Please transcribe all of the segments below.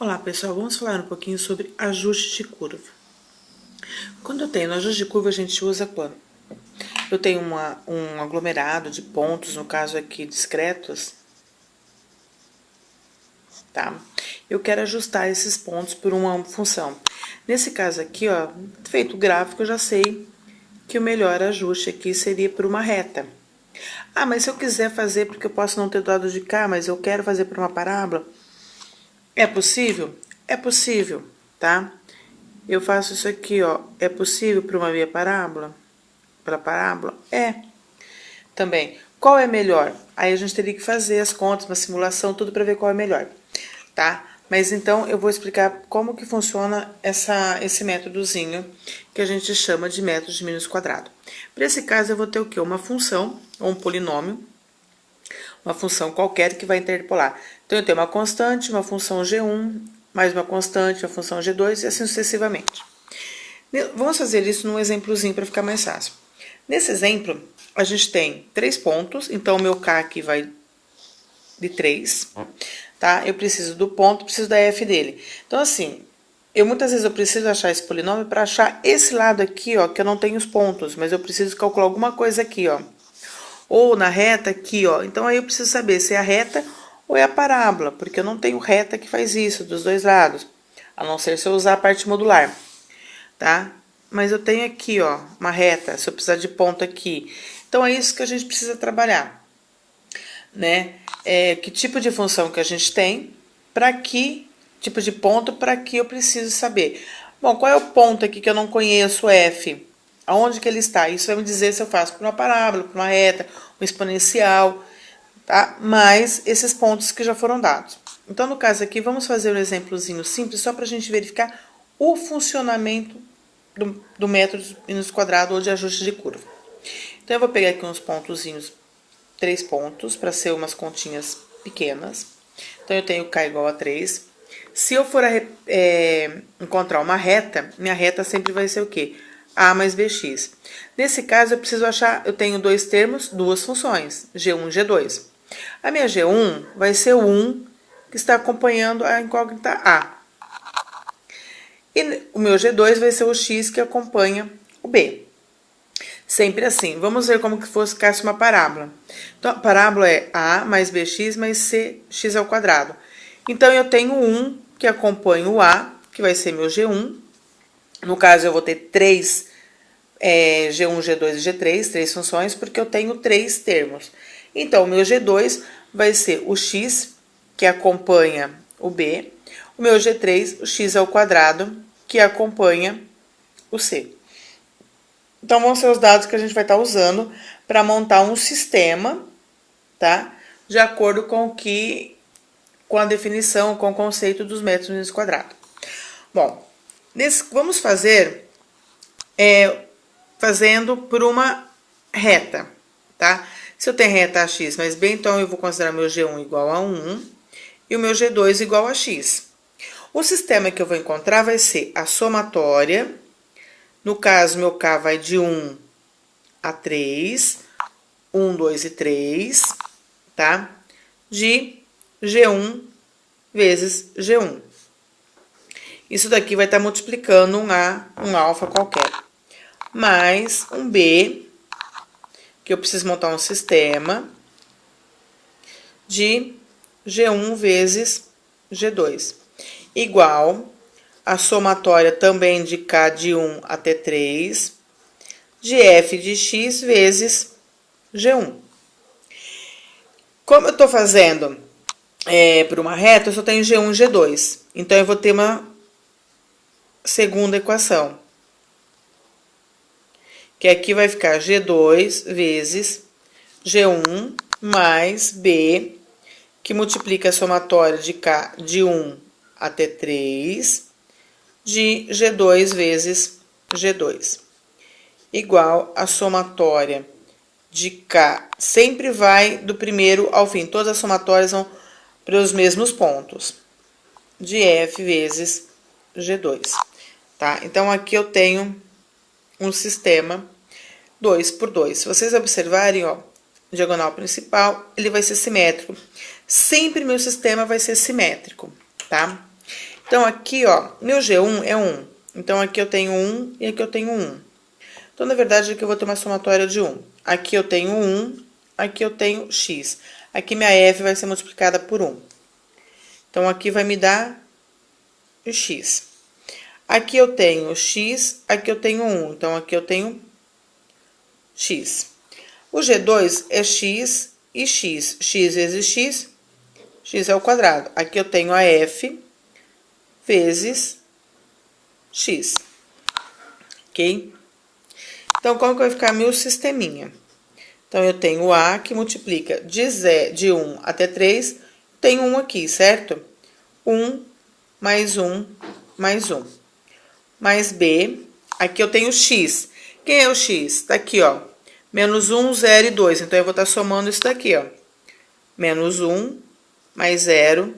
Olá pessoal, vamos falar um pouquinho sobre ajuste de curva. Quando eu tenho no ajuste de curva, a gente usa quando? Eu tenho um aglomerado de pontos, no caso aqui discretos, tá? Eu quero ajustar esses pontos por uma função. Nesse caso aqui, ó, feito o gráfico, eu já sei que o melhor ajuste aqui seria por uma reta. Ah, mas se eu quiser fazer, porque eu posso não ter do lado de cá, mas eu quero fazer por uma parábola, é possível? É possível, tá? Eu faço isso aqui, ó. É possível para uma via parábola? Para parábola? É. Também. Qual é melhor? Aí a gente teria que fazer as contas, uma simulação, tudo para ver qual é melhor, tá? Mas então eu vou explicar como que funciona esse métodozinho que a gente chama de método de mínus quadrado. Para esse caso eu vou ter o quê? Uma função ou um polinômio, uma função qualquer que vai interpolar. Então eu tenho uma constante, uma função G1, mais uma constante, uma função G2 e assim sucessivamente. Vamos fazer isso num exemplozinho para ficar mais fácil. Nesse exemplo, a gente tem 3 pontos, então o meu K aqui vai de 3, tá? Eu preciso do ponto, preciso da F dele. Então, assim, muitas vezes eu preciso achar esse polinômio para achar esse lado aqui, ó, que eu não tenho os pontos, mas eu preciso calcular alguma coisa aqui, ó. Ou na reta aqui, ó. Então, aí eu preciso saber se é a reta ou é a parábola, porque eu não tenho reta que faz isso dos dois lados, a não ser se eu usar a parte modular, tá? Mas eu tenho aqui, ó, uma reta, se eu precisar de ponto aqui. Então, é isso que a gente precisa trabalhar, né? Que tipo de função que a gente tem, para que tipo de ponto, para que eu preciso saber. Bom, qual é o ponto aqui que eu não conheço, F? Aonde que ele está? Isso vai me dizer se eu faço por uma parábola, por uma reta, um exponencial, tá? Mais esses pontos que já foram dados. Então, no caso aqui, vamos fazer um exemplozinho simples, só para a gente verificar o funcionamento do método mínus quadrado ou de ajuste de curva. Então, eu vou pegar aqui uns pontozinhos, 3 pontos, para ser umas continhas pequenas. Então, eu tenho K igual a 3. Se eu for encontrar uma reta, minha reta sempre vai ser o quê? A mais BX. Nesse caso, eu preciso achar, eu tenho dois termos, duas funções, G1 e G2. A minha G1 vai ser o 1 que está acompanhando a incógnita A. E o meu G2 vai ser o X que acompanha o B. Sempre assim. Vamos ver como que ficasse uma parábola. Então, a parábola é A mais BX mais CX ao quadrado. Então, eu tenho 1 que acompanha o A, que vai ser meu G1. No caso, eu vou ter 3 G1, G2 e G3, 3 funções, porque eu tenho 3 termos. Então, o meu G2 vai ser o X, que acompanha o B. O meu G3, o X ao quadrado, que acompanha o C. Então, vão ser os dados que a gente vai estar usando para montar um sistema, tá? De acordo com a definição, com o conceito dos métodos mínus quadrado. Bom, vamos fazer fazendo por uma reta, tá? Se eu tenho reta AX mais B, então eu vou considerar meu G1 igual a 1 e o meu G2 igual a X. O sistema que eu vou encontrar vai ser a somatória. No caso, meu K vai de 1 a 3, 1, 2 e 3, tá? De G1 vezes G1. Isso daqui vai estar multiplicando um alfa qualquer. Mais um B, que eu preciso montar um sistema de G1 vezes G2. Igual a somatória também de K de 1 até 3, de F de X vezes G1. Como eu estou fazendo por uma reta, eu só tenho G1 e G2. Então, eu vou ter uma segunda equação. Que aqui vai ficar G2 vezes G1 mais B, que multiplica a somatória de K de 1 até 3, de G2 vezes G2. Igual a somatória de K, sempre vai do primeiro ao fim. Todas as somatórias vão para os mesmos pontos. De F vezes G2, tá? Então, aqui eu tenho um sistema 2 por 2. Se vocês observarem, ó, diagonal principal, ele vai ser simétrico. Sempre meu sistema vai ser simétrico, tá? Então, aqui, ó, meu G1 é 1. Então, aqui eu tenho 1 e aqui eu tenho 1. Então, na verdade, aqui eu vou ter uma somatória de 1. Aqui eu tenho 1, aqui eu tenho x. Aqui minha f vai ser multiplicada por 1. Então, aqui vai me dar x. Aqui eu tenho x, aqui eu tenho 1. Então, aqui eu tenho x. O G2 é x e x. X vezes x, x ao quadrado. Aqui eu tenho a f vezes x. Ok? Então, como que vai ficar meu sisteminha? Então, eu tenho o A que multiplica de 1 até 3. Tem 1 aqui, certo? 1 mais 1 mais 1. Mais B. Aqui eu tenho x. Quem é o x? Tá aqui, ó. Menos 1, 0 e 2. Então, eu vou estar somando isso daqui, ó. Menos 1 mais 0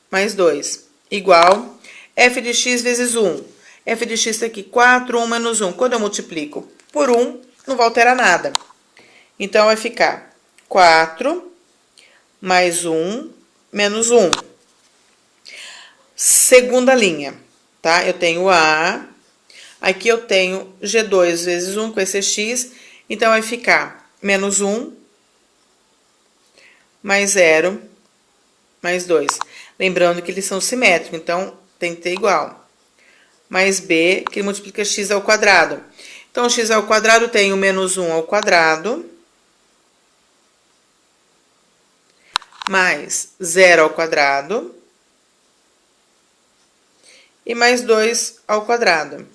mais 2. Igual f de x vezes 1. F de x tá aqui, 4, 1 menos 1. Quando eu multiplico por 1, não vai alterar nada. Então, vai ficar 4 mais 1 menos 1. Segunda linha, tá? Eu tenho A. Aqui eu tenho G2 vezes 1 com esse x. Então, vai ficar menos 1 mais 0 mais 2. Lembrando que eles são simétricos, então tem que ter igual. Mais B, que multiplica x ao quadrado. Então, x ao quadrado tem o menos 1 ao quadrado. Mais 0 ao quadrado. E mais 2 ao quadrado.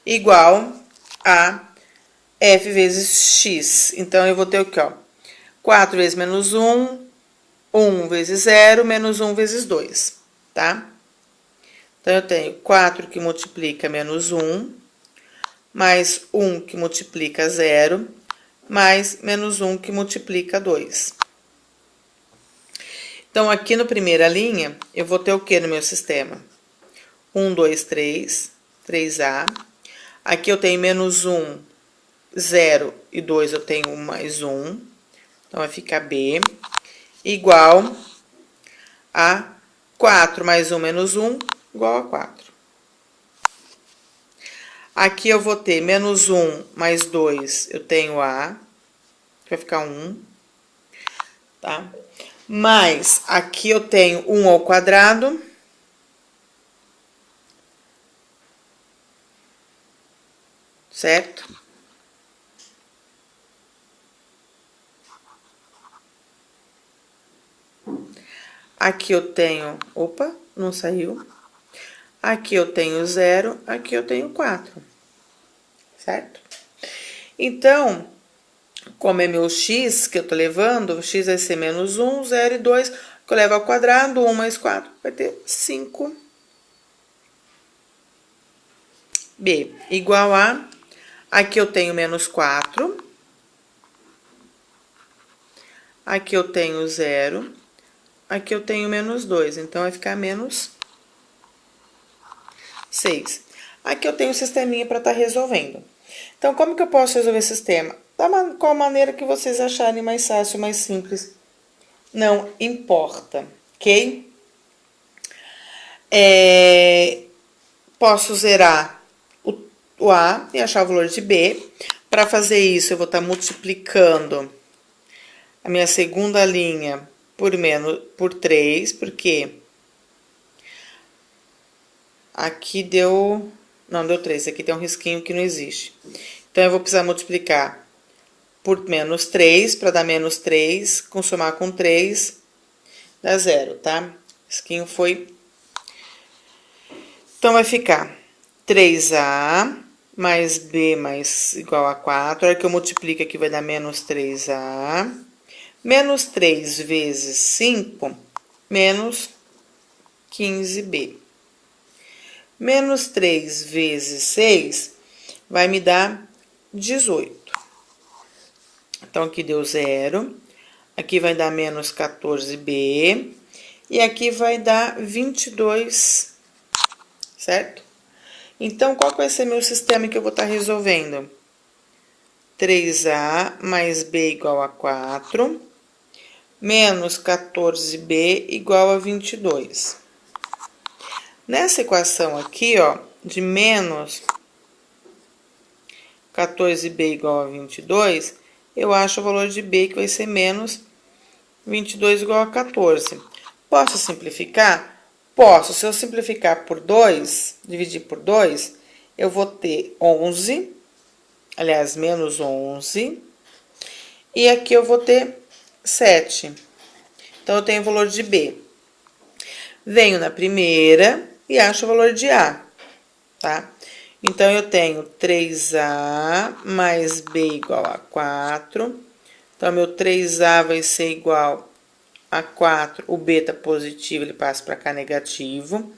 Igual a f vezes x. Então, eu vou ter o quê, ó? 4 vezes menos 1, 1 vezes 0, menos 1 vezes 2, tá? Então, eu tenho 4 que multiplica menos 1, mais 1 que multiplica 0, mais menos 1 que multiplica 2. Então, aqui na primeira linha, eu vou ter o que no meu sistema? 1, 2, 3, 3A. Aqui eu tenho menos 1, 0 e 2 eu tenho mais 1. Então, vai ficar B igual a 4 mais 1 menos 1 igual a 4. Aqui eu vou ter menos 1 mais 2, eu tenho A, que vai ficar 1, tá? Mas aqui eu tenho 1 ao quadrado. Certo? Aqui eu tenho... Opa, não saiu. Aqui eu tenho 0, aqui eu tenho 4. Certo? Então, como é meu x que eu tô levando, o x vai ser menos 1, 0 e 2, que eu levo ao quadrado, 1 mais 4, vai ter 5. B igual a... Aqui eu tenho menos 4. Aqui eu tenho 0. Aqui eu tenho menos 2. Então, vai ficar menos 6. Aqui eu tenho um sisteminha para estar resolvendo. Então, como que eu posso resolver esse sistema? Qual maneira que vocês acharem mais fácil, mais simples. Não importa, ok? Posso zerar o A e achar o valor de B. Para fazer isso, eu vou estar multiplicando a minha segunda linha por 3, porque aqui deu... Não, deu 3, aqui tem um risquinho que não existe. Então, eu vou precisar multiplicar por menos 3, para dar menos 3, somar com 3, dá 0, tá? O risquinho foi... Então, vai ficar 3A mais B mais igual a 4. A hora que eu multiplico aqui vai dar menos 3A. Menos 3 vezes 5, menos 15B. Menos 3 vezes 6 vai me dar 18. Então, aqui deu 0. Aqui vai dar menos 14B. E aqui vai dar 22, certo? Então, qual vai ser meu sistema que eu vou estar resolvendo? 3A mais B igual a 4, menos 14B igual a 22. Nessa equação aqui, ó, de menos 14b igual a 22, eu acho o valor de b que vai ser menos 22 igual a 14. Posso simplificar? Posso. Se eu simplificar por 2, dividir por 2, eu vou ter 11, aliás, menos 11, e aqui eu vou ter 7. Então, eu tenho o valor de B. Venho na primeira e acho o valor de A, tá? Então, eu tenho 3A mais B igual a 4. Então, meu 3A vai ser igual a 4. O B tá positivo, ele passa para cá negativo.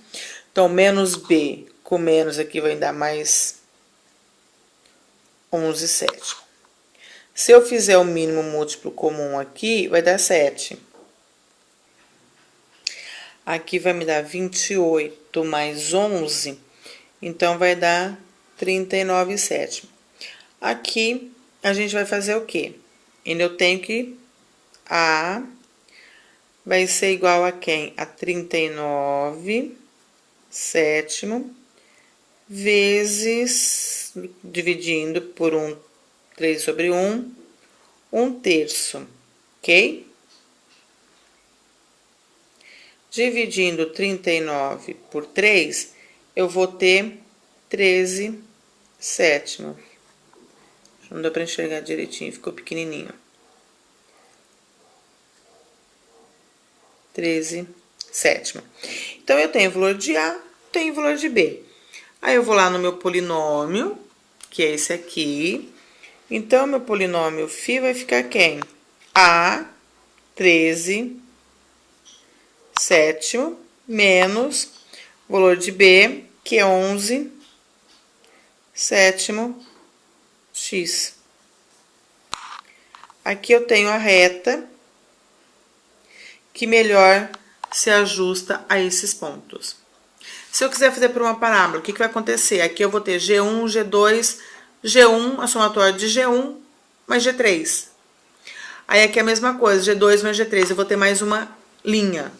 Então, menos B com menos aqui vai dar mais 11 sétimo. Se eu fizer o mínimo múltiplo comum aqui, vai dar 7. Aqui vai me dar 28 mais 11, então vai dar 39 sétimo. Aqui, a gente vai fazer o quê? Eu tenho que A vai ser igual a quem? A 39 sétimo vezes, dividindo por 3 sobre 1, 1 terço, ok? Dividindo 39 por 3, eu vou ter 13 sétimo. Não dá para enxergar direitinho, ficou pequenininho. 13 sétimo. Então, eu tenho o valor de A, tenho o valor de B. Aí, eu vou lá no meu polinômio, que é esse aqui. Então, meu polinômio φ vai ficar quem? A, 13 sétimo, menos o valor de B, que é 11 sétimo x. Aqui eu tenho a reta que melhor se ajusta a esses pontos. Se eu quiser fazer por uma parábola, o que vai acontecer? Aqui eu vou ter G1, G2, G1, a somatória de G1 mais G3. Aí aqui é a mesma coisa, G2 mais G3, eu vou ter mais uma linha.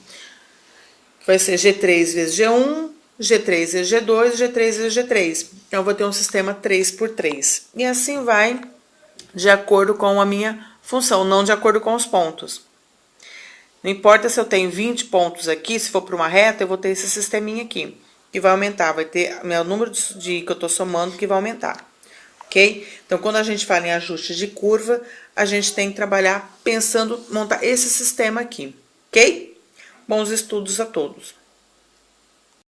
Vai ser G3 vezes G1, G3 vezes G2, G3 vezes G3. Então, eu vou ter um sistema 3 por 3. E assim vai de acordo com a minha função, não de acordo com os pontos. Não importa se eu tenho 20 pontos aqui, se for para uma reta, eu vou ter esse sisteminha aqui, que vai aumentar, vai ter o número de que eu estou somando que vai aumentar, ok? Então, quando a gente fala em ajuste de curva, a gente tem que trabalhar pensando, montar esse sistema aqui, ok? Bons estudos a todos!